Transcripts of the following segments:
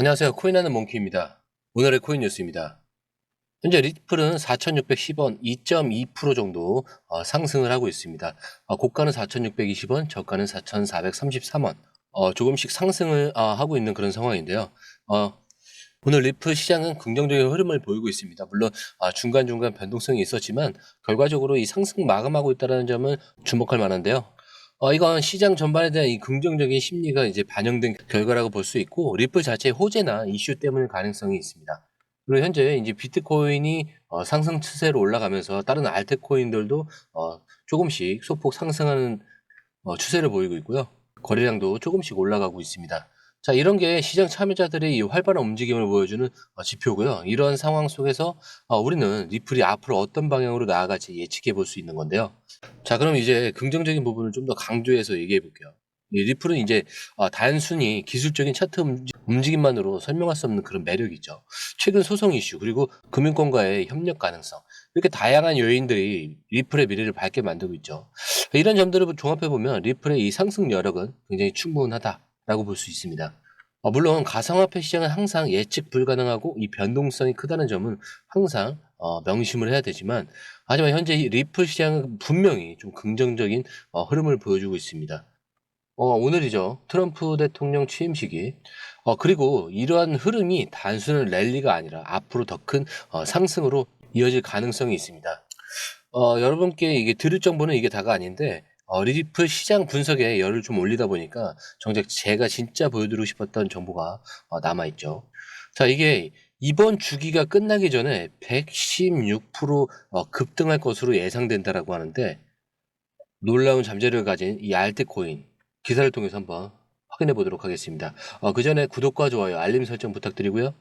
안녕하세요. 코인하는 몽키입니다. 오늘의 코인 뉴스입니다. 현재 리플은 4,610원 2.2% 정도 상승을 하고 있습니다. 고가는 4,620원, 저가는 4,433원. 조금씩 상승을 하고 있는 그런 상황인데요. 오늘 리플 시장은 긍정적인 흐름을 보이고 있습니다. 물론 중간중간 변동성이 있었지만 결과적으로 이 상승 마감하고 있다는 점은 주목할 만한데요. 이건 시장 전반에 대한 이 긍정적인 심리가 이제 반영된 결과라고 볼 수 있고, 리플 자체의 호재나 이슈 때문일 가능성이 있습니다. 그리고 현재 이제 비트코인이 상승 추세로 올라가면서 다른 알트코인들도 조금씩 소폭 상승하는 추세를 보이고 있고요. 거래량도 조금씩 올라가고 있습니다. 자, 이런 게 시장 참여자들의 이 활발한 움직임을 보여주는 지표고요. 이런 상황 속에서 우리는 리플이 앞으로 어떤 방향으로 나아갈지 예측해 볼 수 있는 건데요. 자, 그럼 이제 긍정적인 부분을 좀 더 강조해서 얘기해 볼게요. 이 리플은 이제 단순히 기술적인 차트 움직임만으로 설명할 수 없는 그런 매력이 있죠. 최근 소송 이슈, 그리고 금융권과의 협력 가능성, 이렇게 다양한 요인들이 리플의 미래를 밝게 만들고 있죠. 이런 점들을 종합해 보면 리플의 이 상승 여력은 굉장히 충분하다라고 볼 수 있습니다. 물론 가상화폐 시장은 항상 예측 불가능하고 이 변동성이 크다는 점은 항상 명심을 해야 되지만, 하지만 현재 이 리플 시장은 분명히 좀 긍정적인 흐름을 보여주고 있습니다. 오늘이죠. 트럼프 대통령 취임식이. 그리고 이러한 흐름이 단순한 랠리가 아니라 앞으로 더 큰 상승으로 이어질 가능성이 있습니다. 여러분께 이게 들을 정보는 이게 다가 아닌데, 리플 시장 분석에 열을 좀 올리다 보니까 정작 제가 진짜 보여드리고 싶었던 정보가 남아있죠. 자, 이게 이번 주기가 끝나기 전에 116% 급등할 것으로 예상된다라고 하는데, 놀라운 잠재력을 가진 이 알트코인 기사를 통해서 한번 확인해 보도록 하겠습니다. 그 전에 구독과 좋아요, 알림 설정 부탁드리고요.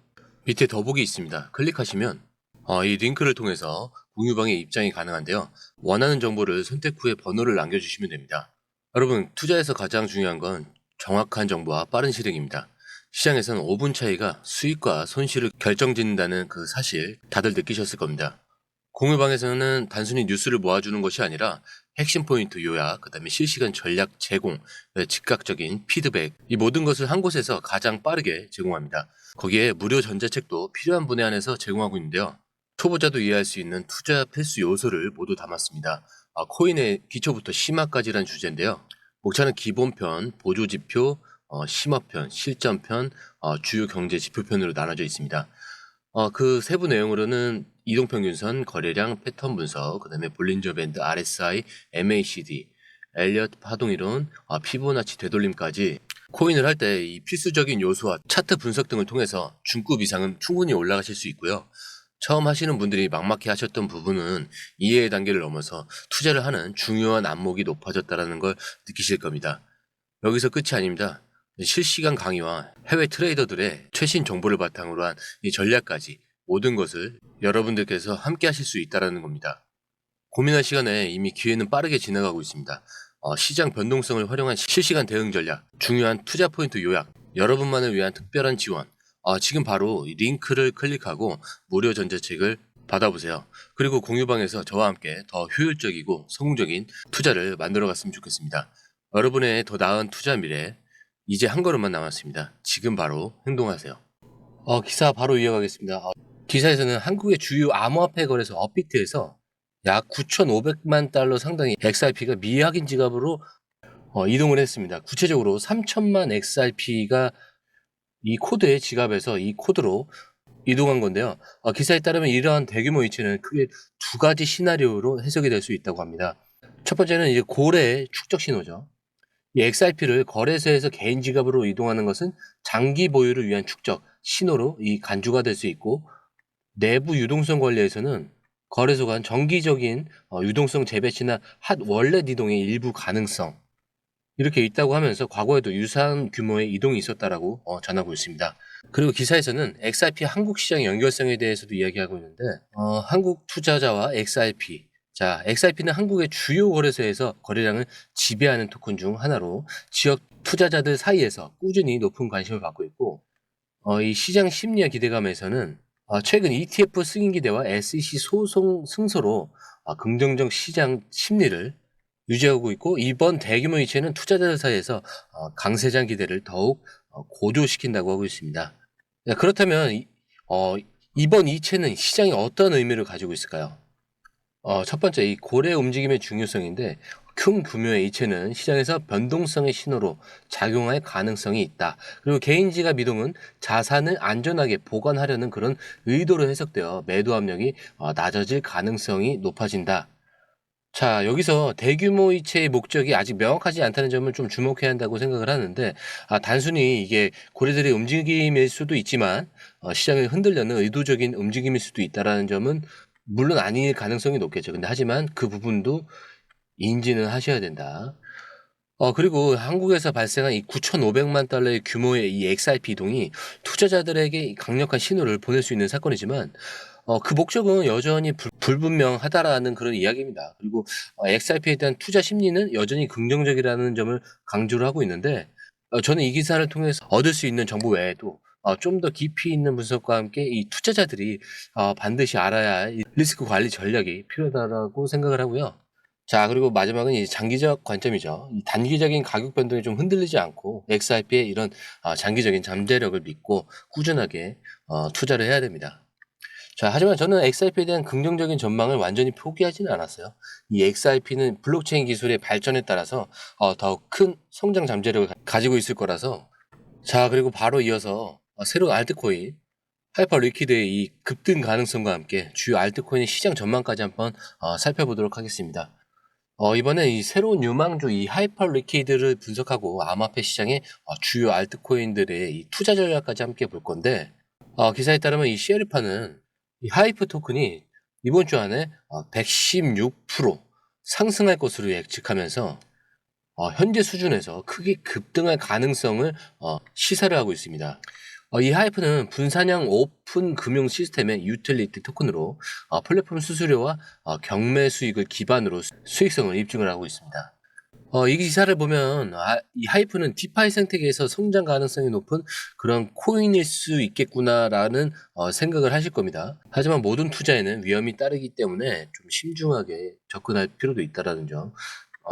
밑에 더보기 있습니다. 클릭하시면 이 링크를 통해서 공유방에 입장이 가능한데요. 원하는 정보를 선택 후에 번호를 남겨주시면 됩니다. 여러분, 투자에서 가장 중요한 건 정확한 정보와 빠른 실행입니다. 시장에서는 5분 차이가 수익과 손실을 결정짓는다는 그 사실 다들 느끼셨을 겁니다. 공유방에서는 단순히 뉴스를 모아주는 것이 아니라 핵심 포인트 요약, 그 다음에 실시간 전략 제공, 즉각적인 피드백, 이 모든 것을 한 곳에서 가장 빠르게 제공합니다. 거기에 무료 전자책도 필요한 분에 한해서 제공하고 있는데요. 초보자도 이해할 수 있는 투자 필수 요소를 모두 담았습니다. 코인의 기초부터 심화까지란 주제인데요. 목차는 기본편, 보조지표, 심화편, 실전편, 주요 경제 지표편으로 나눠져 있습니다. 그 세부 내용으로는 이동평균선, 거래량, 패턴 분석, 그 다음에 볼린저 밴드, RSI, MACD, 엘리엇 파동이론, 피보나치 되돌림까지 코인을 할 때 이 필수적인 요소와 차트 분석 등을 통해서 중급 이상은 충분히 올라가실 수 있고요. 처음 하시는 분들이 막막해 하셨던 부분은 이해의 단계를 넘어서 투자를 하는 중요한 안목이 높아졌다는 걸 느끼실 겁니다. 여기서 끝이 아닙니다. 실시간 강의와 해외 트레이더들의 최신 정보를 바탕으로 한 이 전략까지 모든 것을 여러분들께서 함께 하실 수 있다는 겁니다. 고민할 시간에 이미 기회는 빠르게 지나가고 있습니다. 시장 변동성을 활용한 실시간 대응 전략, 중요한 투자 포인트 요약, 여러분만을 위한 특별한 지원. 지금 바로 이 링크를 클릭하고 무료 전자책을 받아보세요. 그리고 공유방에서 저와 함께 더 효율적이고 성공적인 투자를 만들어 갔으면 좋겠습니다. 여러분의 더 나은 투자 미래, 이제 한 걸음만 남았습니다. 지금 바로 행동하세요. 기사 바로 이어가겠습니다. 기사에서는 한국의 주요 암호화폐 거래소 업비트에서 약 9,500만 달러 상당의 XRP가 미확인 지갑으로 이동을 했습니다. 구체적으로 3천만 XRP가 이 코드의 지갑에서 이 코드로 이동한 건데요. 기사에 따르면 이러한 대규모 이체는 크게 두 가지 시나리오로 해석이 될 수 있다고 합니다. 첫 번째는 이제 고래 축적 신호죠. 이 XRP를 거래소에서 개인 지갑으로 이동하는 것은 장기 보유를 위한 축적 신호로 이 간주가 될 수 있고, 내부 유동성 관리에서는 거래소 간 정기적인 유동성 재배치나 핫 월렛 이동의 일부 가능성, 이렇게 있다고 하면서 과거에도 유사한 규모의 이동이 있었다라고 전하고 있습니다. 그리고 기사에서는 XRP 한국 시장 연결성에 대해서도 이야기하고 있는데, 한국 투자자와 XRP. 자, XRP는 한국의 주요 거래소에서 거래량을 지배하는 토큰 중 하나로 지역 투자자들 사이에서 꾸준히 높은 관심을 받고 있고, 이 시장 심리와 기대감에서는 최근 ETF 승인 기대와 SEC 소송 승소로 긍정적 시장 심리를 유지하고 있고, 이번 대규모 이체는 투자자들 사이에서 강세장 기대를 더욱 고조시킨다고 하고 있습니다. 네, 그렇다면 이번 이체는 시장에 어떤 의미를 가지고 있을까요? 첫 번째, 이 고래 움직임의 중요성인데, 큰 규모의 이체는 시장에서 변동성의 신호로 작용할 가능성이 있다. 그리고 개인지갑 이동은 자산을 안전하게 보관하려는 그런 의도로 해석되어 매도 압력이 낮아질 가능성이 높아진다. 자, 여기서 대규모 이체의 목적이 아직 명확하지 않다는 점을 좀 주목해야 한다고 생각을 하는데, 단순히 이게 고래들의 움직임일 수도 있지만, 시장을 흔들려는 의도적인 움직임일 수도 있다라는 점은 물론 아닐 가능성이 높겠죠. 근데 하지만 그 부분도 인지는 하셔야 된다. 그리고 한국에서 발생한 이 9,500만 달러의 규모의 이 XRP 이동이 투자자들에게 강력한 신호를 보낼 수 있는 사건이지만, 그 목적은 여전히 불분명하다라는 그런 이야기입니다. 그리고 XRP에 대한 투자 심리는 여전히 긍정적이라는 점을 강조를 하고 있는데, 저는 이 기사를 통해서 얻을 수 있는 정보 외에도 좀 더 깊이 있는 분석과 함께 이 투자자들이 반드시 알아야 할 이 리스크 관리 전략이 필요하다고 생각을 하고요. 자, 그리고 마지막은 이 장기적 관점이죠. 이 단기적인 가격 변동에 좀 흔들리지 않고 XRP의 이런 장기적인 잠재력을 믿고 꾸준하게 투자를 해야 됩니다. 자, 하지만 저는 XRP에 대한 긍정적인 전망을 완전히 포기하지는 않았어요. 이 XRP는 블록체인 기술의 발전에 따라서 더욱 큰 성장 잠재력을 가지고 있을 거라서. 자, 그리고 바로 이어서 새로운 알트코인 하이퍼 리퀴드의 이 급등 가능성과 함께 주요 알트코인의 시장 전망까지 한번 살펴보도록 하겠습니다. 이번에 이 새로운 유망주 이 하이퍼 리퀴드를 분석하고 암호화폐 시장의 주요 알트코인들의 이 투자 전략까지 함께 볼 건데, 기사에 따르면 이 셰르파는 이 하이프 토큰이 이번 주 안에 116% 상승할 것으로 예측하면서 현재 수준에서 크게 급등할 가능성을 시사를 하고 있습니다. 이 하이프는 분산형 오픈 금융 시스템의 유틸리티 토큰으로 플랫폼 수수료와 경매 수익을 기반으로 수익성을 입증을 하고 있습니다. 이 기사를 보면 이 하이프는 디파이 생태계에서 성장 가능성이 높은 그런 코인일 수 있겠구나라는 생각을 하실 겁니다. 하지만 모든 투자에는 위험이 따르기 때문에 좀 신중하게 접근할 필요도 있다는 점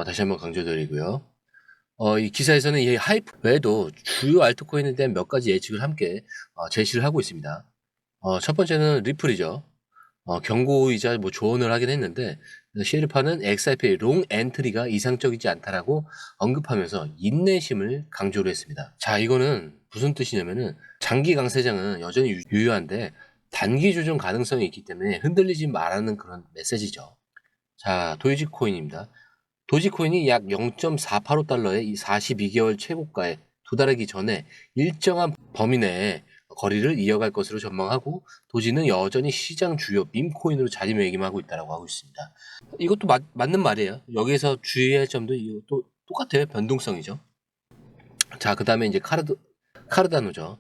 다시 한번 강조드리고요. 이 기사에서는 이 하이프 외에도 주요 알트코인에 대한 몇 가지 예측을 함께 제시를 하고 있습니다. 첫 번째는 리플이죠. 경고이자 뭐 조언을 하긴 했는데, 셰르파는 XRP의 롱 엔트리가 이상적이지 않다라고 언급하면서 인내심을 강조를 했습니다. 자, 이거는 무슨 뜻이냐면은 장기 강세장은 여전히 유효한데 단기 조정 가능성이 있기 때문에 흔들리지 말라는 그런 메시지죠. 자, 도이지코인입니다. 도지코인이 약 0.485달러의 이 42개월 최고가에 도달하기 전에 일정한 범위 내에 거리를 이어갈 것으로 전망하고, 도지는 여전히 시장 주요 밈코인으로 자리매김하고 있다고 하고 있습니다. 이것도 맞는 말이에요. 여기서 주의할 점도 이것도 똑같아요. 변동성이죠. 자, 그 다음에 이제 카르다노죠.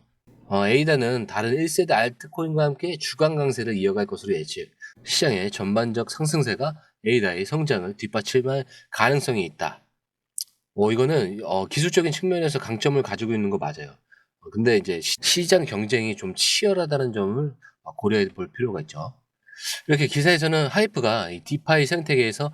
에이다는 다른 1세대 알트코인과 함께 주간 강세를 이어갈 것으로 예측. 시장의 전반적 상승세가 에이다의 성장을 뒷받침할 가능성이 있다. 이거는 기술적인 측면에서 강점을 가지고 있는 거 맞아요. 근데 이제 시장 경쟁이 좀 치열하다는 점을 고려해 볼 필요가 있죠. 이렇게 기사에서는 하이프가 이 디파이 생태계에서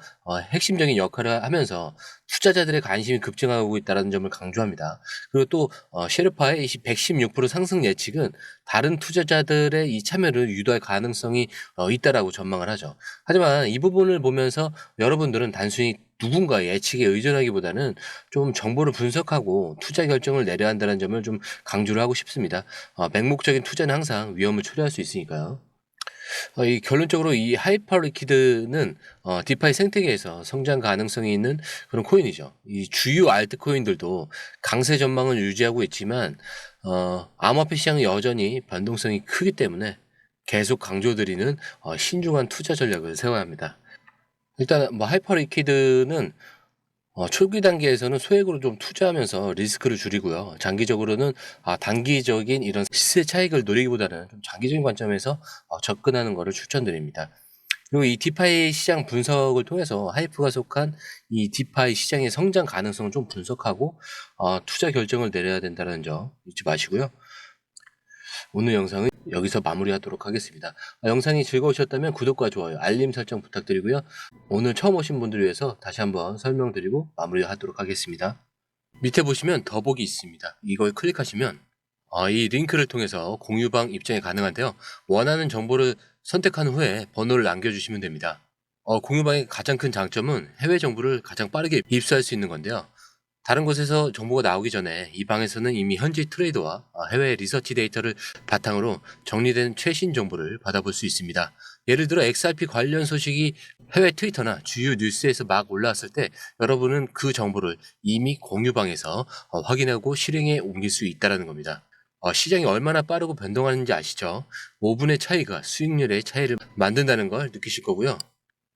핵심적인 역할을 하면서 투자자들의 관심이 급증하고 있다는 점을 강조합니다. 그리고 또 셰르파의 116% 상승 예측은 다른 투자자들의 이 참여를 유도할 가능성이 있다라고 전망을 하죠. 하지만 이 부분을 보면서 여러분들은 단순히 누군가의 예측에 의존하기보다는 좀 정보를 분석하고 투자 결정을 내려야 한다는 점을 좀 강조를 하고 싶습니다. 맹목적인 투자는 항상 위험을 초래할 수 있으니까요. 이 결론적으로 이 하이퍼 리퀴드는 디파이 생태계에서 성장 가능성이 있는 그런 코인이죠. 이 주요 알트코인들도 강세 전망을 유지하고 있지만 암호화폐 시장은 여전히 변동성이 크기 때문에 계속 강조드리는 신중한 투자 전략을 세워야 합니다. 일단 뭐 하이퍼 리퀴드는 초기 단계에서는 소액으로 좀 투자하면서 리스크를 줄이고요. 장기적으로는 단기적인 이런 시세 차익을 노리기보다는 좀 장기적인 관점에서 접근하는 것을 추천드립니다. 그리고 이 디파이 시장 분석을 통해서 하이프가 속한 이 디파이 시장의 성장 가능성을 좀 분석하고 투자 결정을 내려야 된다는 점 잊지 마시고요. 오늘 영상은 여기서 마무리하도록 하겠습니다. 영상이 즐거우셨다면 구독과 좋아요, 알림 설정 부탁드리고요. 오늘 처음 오신 분들을 위해서 다시 한번 설명드리고 마무리하도록 하겠습니다. 밑에 보시면 더보기 있습니다. 이걸 클릭하시면 이 링크를 통해서 공유방 입장이 가능한데요. 원하는 정보를 선택한 후에 번호를 남겨주시면 됩니다. 공유방의 가장 큰 장점은 해외 정보를 가장 빠르게 입수할 수 있는 건데요. 다른 곳에서 정보가 나오기 전에 이 방에서는 이미 현지 트레이더와 해외 리서치 데이터를 바탕으로 정리된 최신 정보를 받아볼 수 있습니다. 예를 들어 XRP 관련 소식이 해외 트위터나 주요 뉴스에서 막 올라왔을 때 여러분은 그 정보를 이미 공유방에서 확인하고 실행에 옮길 수 있다는 겁니다. 시장이 얼마나 빠르고 변동하는지 아시죠? 5분의 차이가 수익률의 차이를 만든다는 걸 느끼실 거고요.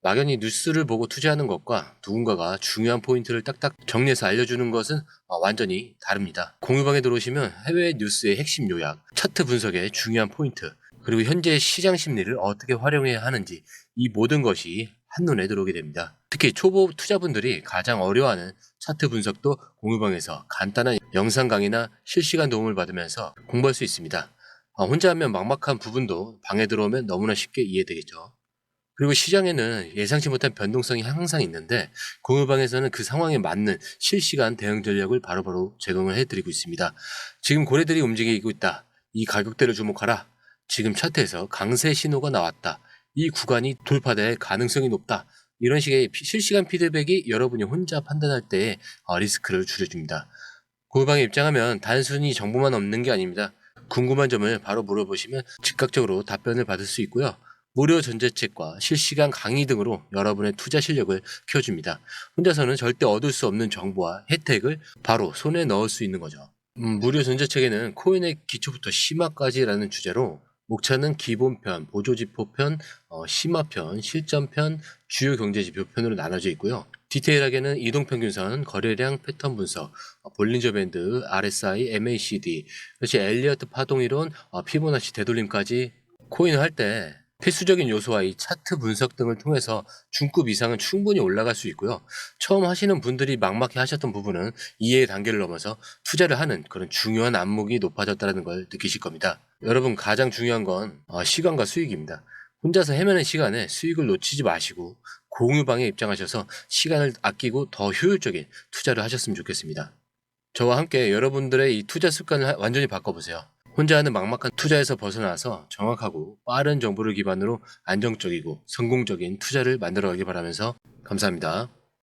막연히 뉴스를 보고 투자하는 것과 누군가가 중요한 포인트를 딱딱 정리해서 알려주는 것은 완전히 다릅니다. 공유방에 들어오시면 해외 뉴스의 핵심 요약, 차트 분석의 중요한 포인트, 그리고 현재 시장 심리를 어떻게 활용해야 하는지 이 모든 것이 한눈에 들어오게 됩니다. 특히 초보 투자분들이 가장 어려워하는 차트 분석도 공유방에서 간단한 영상 강의나 실시간 도움을 받으면서 공부할 수 있습니다. 혼자 하면 막막한 부분도 방에 들어오면 너무나 쉽게 이해되겠죠. 그리고 시장에는 예상치 못한 변동성이 항상 있는데 공유방에서는 그 상황에 맞는 실시간 대응 전략을 바로바로 제공을 해드리고 있습니다. 지금 고래들이 움직이고 있다. 이 가격대를 주목하라. 지금 차트에서 강세 신호가 나왔다. 이 구간이 돌파될 가능성이 높다. 이런 식의 실시간 피드백이 여러분이 혼자 판단할 때 리스크를 줄여줍니다. 공유방에 입장하면 단순히 정보만 얻는 게 아닙니다. 궁금한 점을 바로 물어보시면 즉각적으로 답변을 받을 수 있고요. 무료 전자책과 실시간 강의 등으로 여러분의 투자 실력을 키워줍니다. 혼자서는 절대 얻을 수 없는 정보와 혜택을 바로 손에 넣을 수 있는 거죠. 무료 전자책에는 코인의 기초부터 심화까지라는 주제로 목차는 기본편, 보조지표편, 심화편, 실전편, 주요 경제지표편으로 나눠져 있고요. 디테일하게는 이동평균선, 거래량 패턴 분석, 볼린저 밴드, RSI, MACD, 그렇지 엘리어트 파동이론, 피보나치 되돌림까지 코인을 할 때 필수적인 요소와 이 차트 분석 등을 통해서 중급 이상은 충분히 올라갈 수 있고요. 처음 하시는 분들이 막막해 하셨던 부분은 이해의 단계를 넘어서 투자를 하는 그런 중요한 안목이 높아졌다는 걸 느끼실 겁니다. 여러분 가장 중요한 건 시간과 수익입니다. 혼자서 헤매는 시간에 수익을 놓치지 마시고 공유방에 입장하셔서 시간을 아끼고 더 효율적인 투자를 하셨으면 좋겠습니다. 저와 함께 여러분들의 이 투자 습관을 완전히 바꿔보세요. 혼자 하는 막막한 투자에서 벗어나서 정확하고 빠른 정보를 기반으로 안정적이고 성공적인 투자를 만들어가길 바라면서 감사합니다.